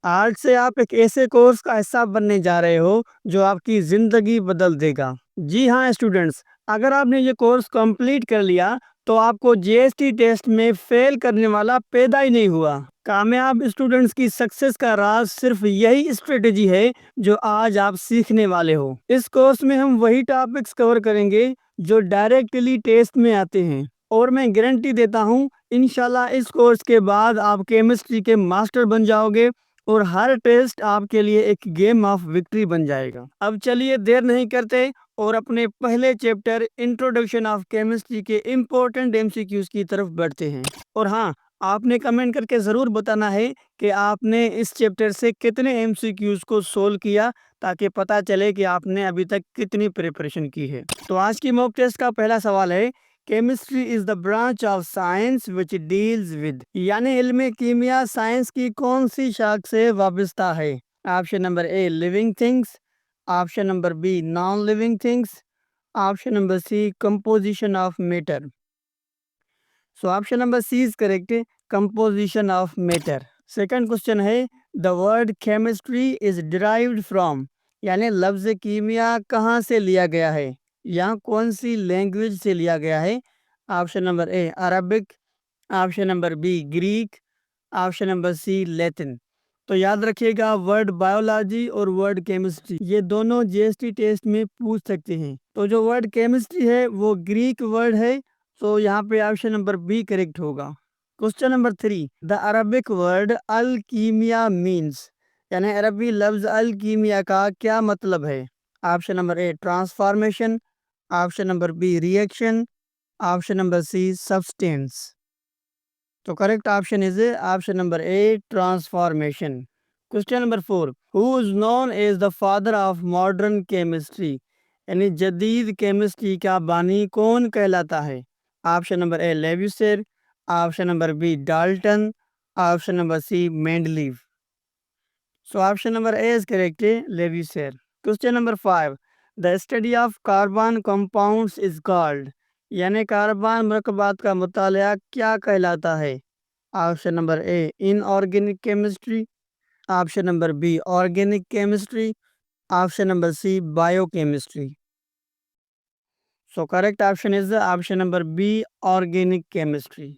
आज से आप एक ऐसे कोर्स का हिस्सा बनने जा रहे हो जो आपकी ज़िंदगी बदल देगा। जी हाँ स्टूडेंट्स, अगर आपने ये कोर्स कंप्लीट कर लिया तो आपको जीएसटी टेस्ट में फेल करने वाला पैदा ही नहीं हुआ। कामयाब स्टूडेंट्स की सक्सेस का राज सिर्फ यही स्ट्रेटेजी है जो आज आप सीखने वाले हो। इस कोर्स में हम वही टॉपिक्स कवर करेंगे जो डायरेक्टली टेस्ट में आते हैं, और मैं गारंटी देता हूँ इंशाल्लाह इस कोर्स के बाद आप केमिस्ट्री के मास्टर बन जाओगे और हर टेस्ट आपके लिए एक गेम ऑफ विक्ट्री बन जाएगा। अब चलिए देर नहीं करते और अपने पहले चैप्टर इंट्रोडक्शन ऑफ केमिस्ट्री के इम्पोर्टेंट एमसीक्यूज की तरफ बढ़ते हैं। और हाँ, आपने कमेंट करके ज़रूर बताना है कि आपने इस चैप्टर से कितने एमसीक्यूज को सोल्व किया, ताकि पता चले कि आपने अभी तक कितनी प्रिपरेशन की है। तो आज की मॉक टेस्ट का पहला सवाल है, chemistry is the branch of science which deals with, यानी इल्म कीमिया साइंस की कौन सी शाख से वाबस्ता है? Option number A living things, option number B non living things, option number C composition of matter. So option number C is correct, composition of matter. Second question है, the word chemistry is derived from, यानी लफ्ज कीमिया कहाँ से लिया गया है, यहाँ कौन सी लैंग्वेज से लिया गया है? Option number A Arabic, option number B Greek, option number C Latin. तो याद रखिएगा, वर्ड बायोलॉजी और वर्ड केमिस्ट्री ये दोनों जीएसटी टेस्ट में पूछ सकते हैं। तो जो वर्ड केमिस्ट्री है वो ग्रीक वर्ड है, तो यहाँ पे ऑप्शन नंबर बी करेक्ट होगा। Question number 3, the Arabic word अल कीमिया मीन्स, यानी अरबी लफ्ज अल कीमिया का क्या मतलब है? Option number A transformation, option number B reaction, option number C substance. तो correct option is option number A transformation. Question number 4, who is known as the father of modern chemistry, यानी जदीद केमिस्ट्री का बानी कौन कहलाता है? Option number A लेविसर, option number B Dalton, option number C Mendeleev. So option number A is correct, Lavoisier. Question number 5, the study of carbon compounds is called, यानी carbon मरकबात का मुताला क्या कहलाता है? Option number A inorganic chemistry, option number B organic chemistry, option number C biochemistry. So correct option is option number B organic chemistry.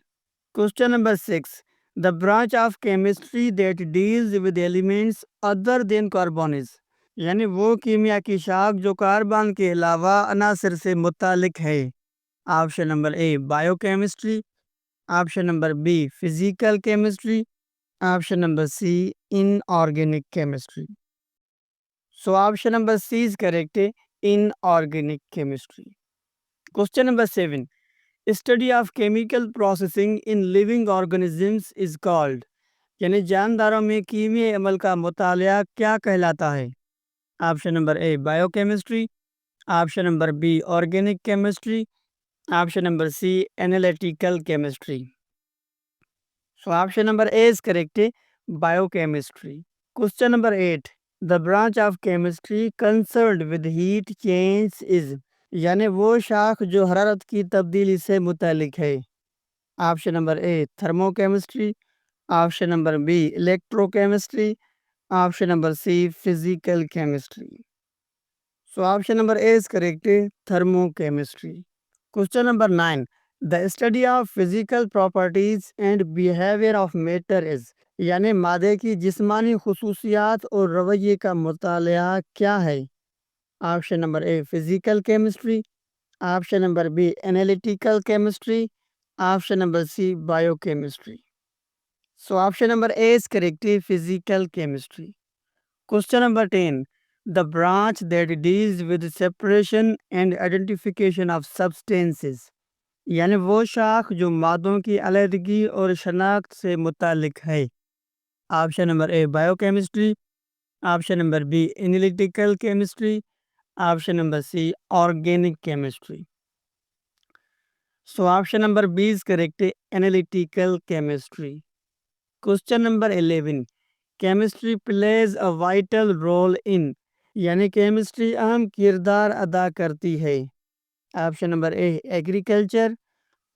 Question number 6, the branch of chemistry that deals with elements other then carbon is, यानी वो कीमिया की शाख जो carbon के अलावा अनासर से मुतालिक है। Option number A biochemistry, option number B physical chemistry, option number C inorganic chemistry. So option number C is correct, inorganic chemistry. Question number 7, study of chemical processing in living organisms is called, यानी जानदारों में कीमियाई अमल का मुताला क्या कहलाता है? Option number A biochemistry, option number B organic chemistry, option number C analytical chemistry. So option number A is correct, biochemistry. Question number 8, the branch of chemistry concerned with heat change is, यानी वो शाख जो हरारत की तब्दीली से मुतालिक है। Option number A thermochemistry, option number B electrochemistry, option number C physical chemistry. So option number A is correct, thermochemistry. Question number 9, the study of physical properties and behaviour of matter is, यानी मादे की जिस्मानी खुसूसियात और रवैये का मुताला क्या है? Option number A physical chemistry, option number B analytical chemistry, option number C biochemistry. So option number A is correct, physical chemistry. Question number 10, the branch that deals with separation and identification of substances, यानी वो शाख जो मादों की अलहदगी और शनाख्त से मुतालिक है। Option number A biochemistry, option number B analytical chemistry, option number C organic chemistry. So option number B is correct, analytical chemistry. Question number 11, chemistry plays a vital role in, यानी केमिस्ट्री अहम किरदार अदा करती है। Option number A agriculture,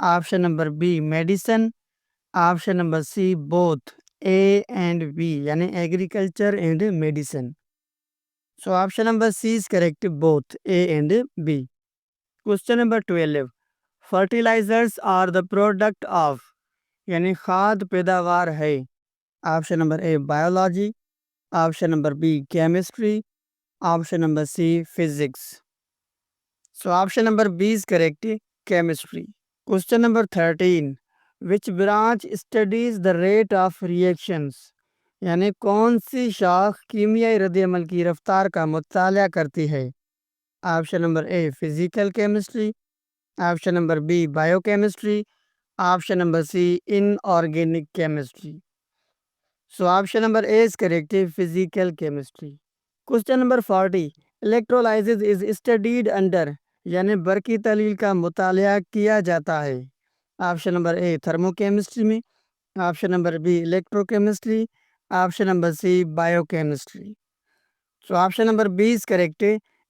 option number B medicine, option number C both A and B, यानी agriculture and medicine. So option number C is correct, both A and B. Question number 12. Fertilizers are the product of, यानी खाद पैदावार है. Option number A biology, option number B chemistry, option number C physics. So option number B is correct, chemistry. Question number 13. Which branch studies the rate of reactions, यानी कौन सी शाख कीमियाई रद्द-ए-अमल की रफ्तार का मुताला करती है. Option number A physical chemistry, option number B biochemistry, option number C inorganic chemistry. So option number A is correct, physical chemistry. Question number 40. Electrolysis is studied under, यानी बरकी तहलील का मुताला किया जाता है. ऑप्शन नंबर ए थर्मोकेमिस्ट्री में, option number B electrochemistry, option number C biochemistry. So option number B is correct,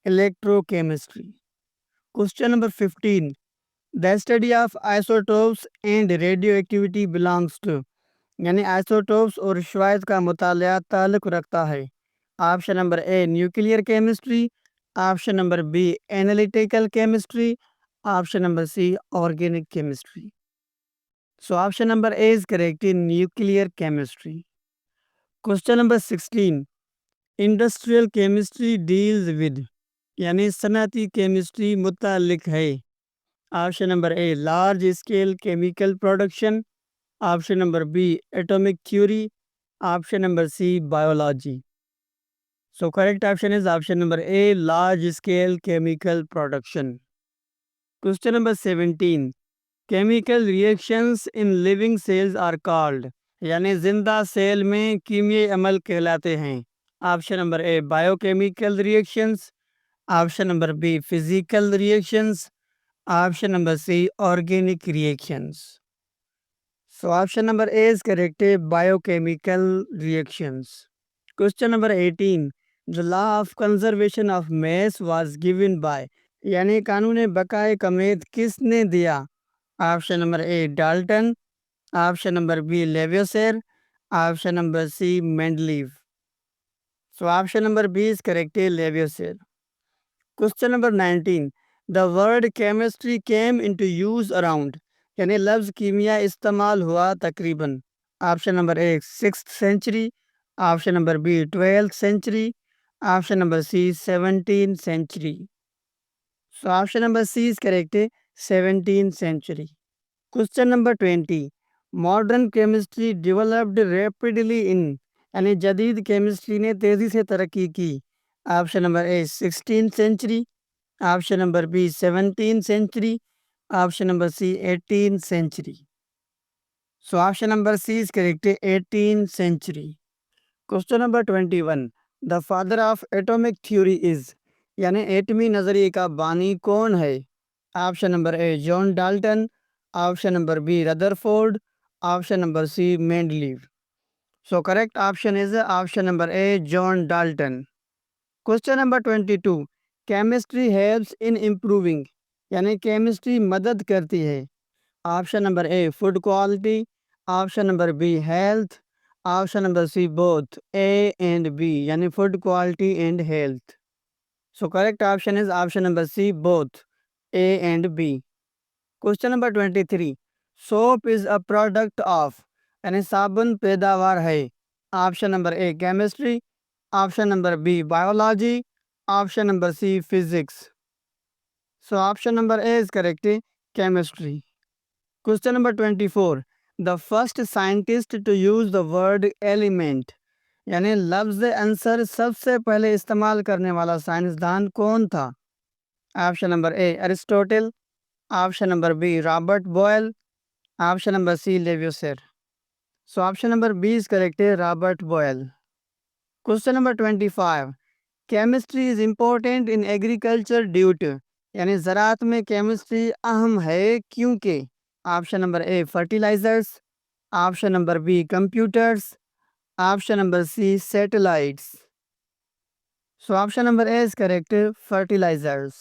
electrochemistry. Question number 15. The study of isotopes and radio activity belongs to, यानी आइसोटोप्स और शुआयद का मुताला ताल्लुक़ रखता है. Option number A nuclear chemistry, option number B analytical chemistry, option number C organic chemistry. So option number A is correct, nuclear chemistry. Question number 16. Industrial chemistry deals with, यानी सनअती केमिस्ट्री मुताल्लिक है. Option number A large scale chemical production, option number B atomic theory, option number C biology. So correct option is option number A large scale chemical production. Question number 17. Chemical reactions in living cells are called, यानी जिंदा cell में कीमियाई अमल कहलाते हैं. Option number A biochemical reactions, option number B physical reactions, option number C organic reactions. So option number A is correct, biochemical reactions. Question number 18. The law of conservation of mass was given by, यानी कानून बकाए कमेत किसने दिया. Option number A Dalton, option number B लेवियोसेर, option number C Mendeleev. So option number B is correct, Lavoisier. Question number 19. The word chemistry came into use around, यानी लफ्ज़ कीमिया इस्तेमाल हुआ तकरीबन. Option number A 6th century, option number B 12th century, option number C 17th century. So option number C is correct, 17th century. Question number 20. Modern chemistry developed rapidly in, यानी जदीद chemistry ने तेज़ी से तरक्की की. Option number A 16th century, option number B 17th century, option number C 18th century. So option number C is correct, 18th century. Question number 21. The father of atomic theory is, यानी एटमी नज़रिए का बानी कौन है. Option number A John Dalton, option number B Rutherford, option number C Mendeleev. So correct option is option number A John Dalton. Question number 22. Chemistry helps in improving, यानी chemistry मदद करती है. Option number A food quality, option number B health, option number C both A and B, यानी food quality and health. So correct option is option number C both A and B. Question number 23. Soap is a product of, यानी साबुन पैदावार है. Option number A chemistry, option number B biology, option number C physics. So option number A is correct, chemistry. Question number 24. The first scientist to use the word element, यानी लफ्ज़ answer सबसे पहले इस्तेमाल करने वाला साइंसदान कौन था. Option number A Aristotle, option number B Robert Boyle, option number C Lavoisier. So option number B is correct, Robert Boyle. Question number 25. Chemistry is important in agriculture due to, यानी ज़राअत में केमिस्ट्री अहम है क्योंकि. Option number A fertilisers, option number B computers, option number C satellites. So option number A is correct, fertilisers.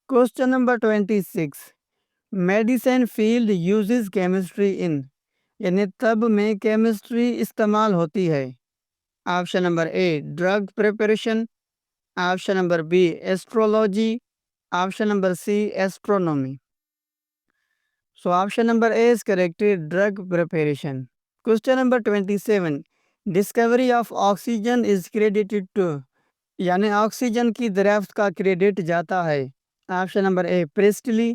Question number 26. Medicine field uses chemistry in, यानी तब में chemistry इस्तेमाल होती है। Option number A drug preparation, option number B astrology, option number C astronomy. So option number A is correct, drug preparation. Question number 27. Discovery of oxygen is credited to, यानी oxygen की दरियाफ्त का credit जाता है। Option number A Priestley,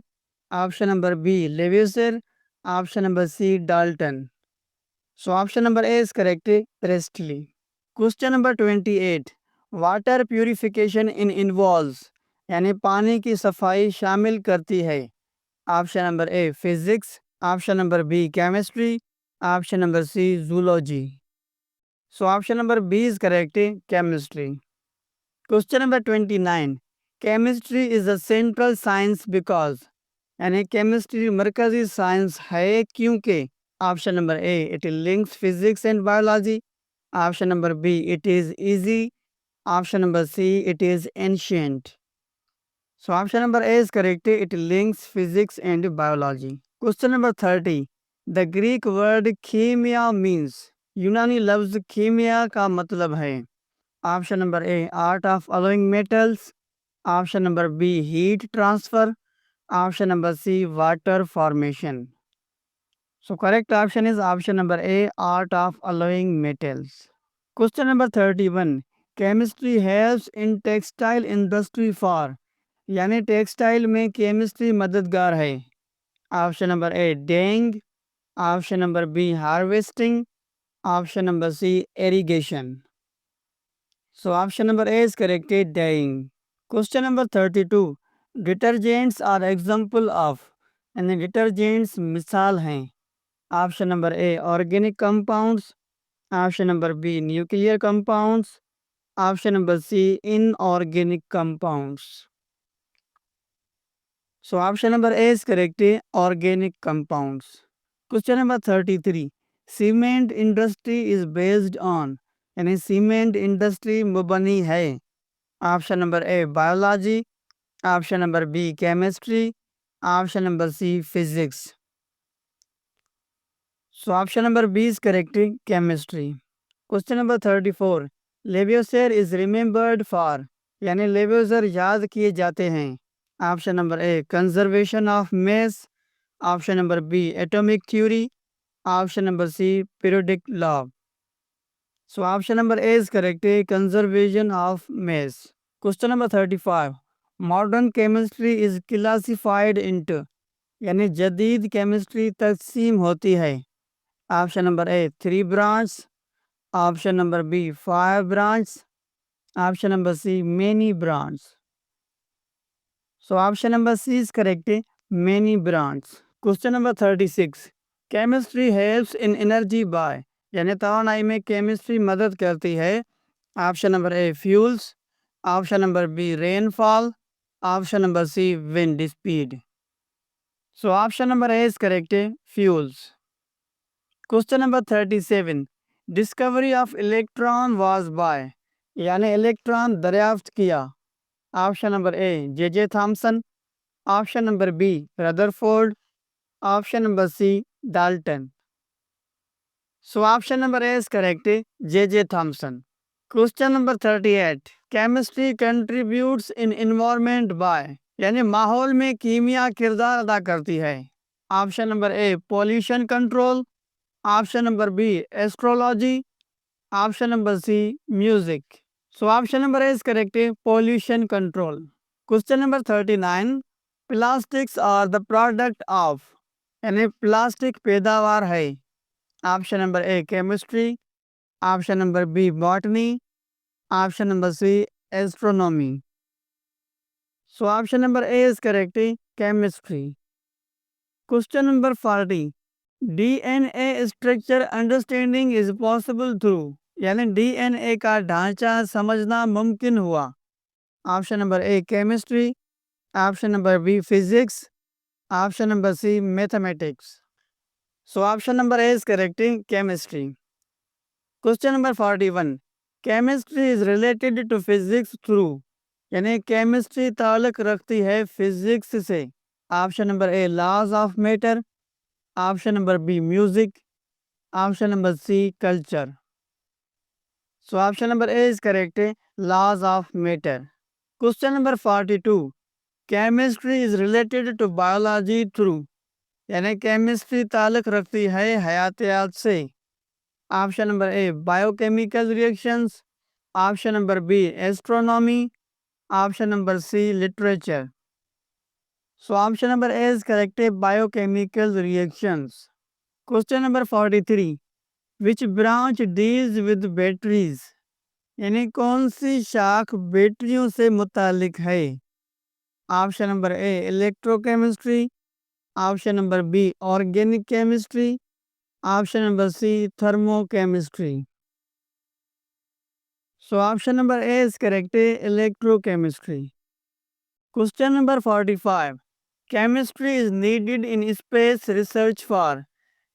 option number B Lavoisier, option number C Dalton. So option number A is correct, Priestley. Question number 28। Water purification in involves, यानी पानी की सफाई शामिल करती है। Option number A physics, option number B chemistry, option number C zoology. So option number B is correct, chemistry. Question number 29। Chemistry is a central science because, यानी chemistry मरकजी science है क्योंकि। Option number A it links physics and biology, option number B it is easy, option number see it is ancient. So option number A is correct. It links physics and biology. Question number 30. The Greek word chemia means, यूनानी लफ्ज कीमिया का मतलब है। Option number A art of alloying metals, option number B heat transfer, option number C water formation. So correct option is option number A art of alloying metals. Question number 31। Chemistry helps in textile industry for, यानी textile में chemistry मददगार है। Option number A dyeing, option number B harvesting, option number C irrigation. So option number A is correct, dyeing. Question number 32। Detergents are example of, यानी detergents मिसाल हैं। Option number A organic compounds, option number B nuclear compounds, option number C inorganic compounds. So option number A is correct, organic compounds. Question number 33. Cement industry is based on, यानी cement industry मुबनी है। Option number A biology, option number B chemistry, option number C physics. So option number B is correct, chemistry. Question number 34। Lavoisier is remembered for, यानी Lavoisier याद किए जाते हैं। Option number A conservation of mass, option number B atomic theory, option number C periodic law. So option number A is correct, conservation of mass. Question number 35। Modern chemistry is classified into, यानी जदीद chemistry तकसीम होती है। Option number A 3 branch, option number B 5 branch, option number C many branch. So option number C is correct, many branch. Question number 36. Chemistry helps in energy by, यानी तवानाई में chemistry मदद करती है। Option number A fuels, option number B rainfall, option number C wind speed. So option number A is correct, fuels. Question number 37। Discovery of electron was by, यानी electron दरियाफ्त किया। Option number A J Thomson, option number B Rutherford, option number C Dalton. So option number A is correct, J Thomson. Question number 38। Chemistry contributes in environment by, यानी माहौल में कीमिया किरदार अदा करती है। Option number A pollution control, option number B astrology, option number C music. So option number A is correct, pollution control. Question number 39। Plastics are the product of, यानी plastic पैदावार है। Option number A chemistry, option number B botany, option number C astronomy. So option number A is correct, chemistry. Question number 40। DNA structure understanding is possible through, यानी DNA का ढांचा समझना मुमकिन हुआ। Option number A chemistry, option number B physics, option number C mathematics. So option number A is correct, chemistry. Question number 41। Chemistry is related to physics through, यानी chemistry ताल्लुक रखती है फिजिक्स से। Option number A laws of matter, option number B music, Option number C, culture. So option number A is correct. Laws of matter. Question number 42. Chemistry is related to biology through. यानी chemistry ताल्लुक रखती है हयातियात से. Option number A biochemical reactions, option number B astronomy, option number C literature. So option number A is correct, biochemical reactions. Question number 43. Which branch deals with batteries. यानी कौन सी शाख बैटरियों से मुतालिक है. Option number A electrochemistry, option number B organic chemistry, option number C thermochemistry. So option number A is correct, electrochemistry. Question number 45. Chemistry is needed in space research for.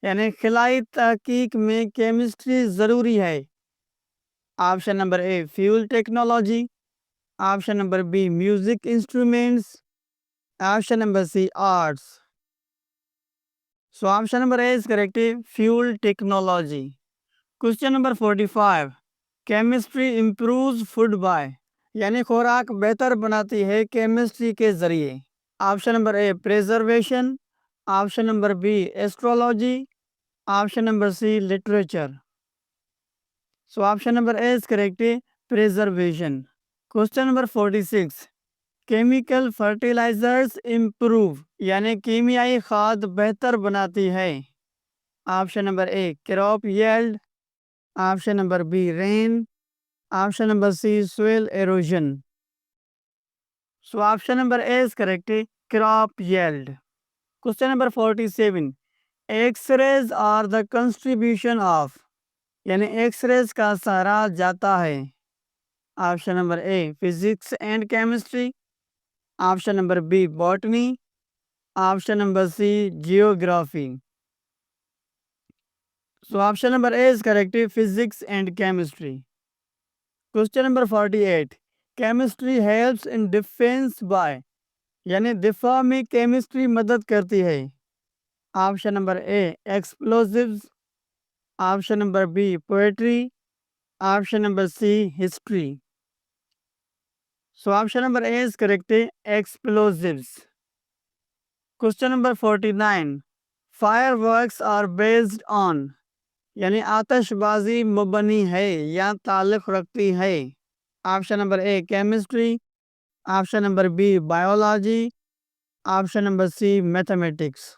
यानी खिलाई तहकीक में केमिस्ट्री ज़रूरी है. Option number A fuel technology, option number B music instruments, option number C arts. So option number A is correct, fuel technology. Question number 45. Chemistry improves food by. यानी खुराक बेहतर बनाती है केमिस्ट्री के ज़रिए. Option number A preservation, option number B astrology, option number C literature. So option number A is correct, preservation. Question number 46. Chemical fertilizers improve. यानी कीमियाई खाद बेहतर बनाती है. Option number A crop yield, option number B rain, option number C soil erosion. So option number A is correct, crop yield. Question number 47. X rays are the contribution of. यानी X rays का सहारा जाता है. Option number A physics and chemistry, option number B botany, option number C geography. So option number A is correct, physics and chemistry. Question number 48. Chemistry helps in defence by. यानी दिफा में chemistry मदद करती है. Option number A explosives, option number B poetry, option number C history. So option number A is correct, explosives. Question number 49. Fireworks are based on. यानी आतशबाजी मुबनी है या ताल्लुक़ रखती है. Option number A chemistry, option number B biology, option number C mathematics.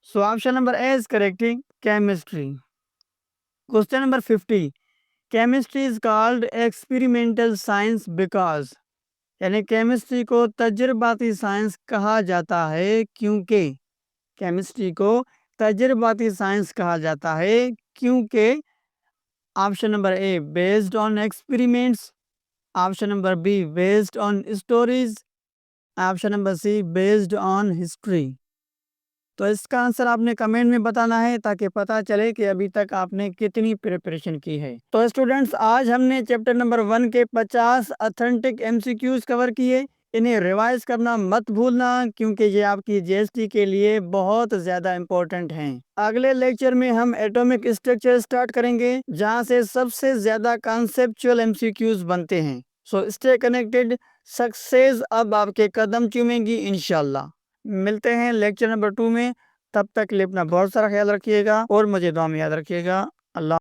So option number A is correct, chemistry. Question number 50. Chemistry is called experimental science because. यानी chemistry को तजर्बाती साइंस कहा जाता है क्योंकि. केमिस्ट्री को तजर्बाती साइंस कहा जाता है क्योंकि. Option number A based on experiments, option number B based on stories, option number C based on history. तो इसका आंसर आपने कमेंट में बताना है ताकि पता चले कि अभी तक आपने कितनी प्रिपरेशन की है. तो स्टूडेंट्स, आज हमने चैप्टर नंबर 1 के 50 ऑथेंटिक एमसीक्यूज कवर किए. इन्हें रिवाइज करना मत भूलना क्योंकि ये आपकी जीएसटी के लिए बहुत ज़्यादा इम्पोर्टेंट हैं. अगले लेक्चर में हम एटॉमिक स्ट्रक्चर स्टार्ट करेंगे जहाँ से सबसे ज़्यादा कॉन्सेप्चुअल एमसीक्यूज बनते हैं. So stay connected. सक्सेस अब आपके कदम चूमेगी इंशाल्लाह. मिलते हैं लेक्चर नंबर 2 में. तब तक के लिए अपना बहुत सारा ख्याल रखिएगा और मुझे दुआ में याद रखिएगा. अल्लाह.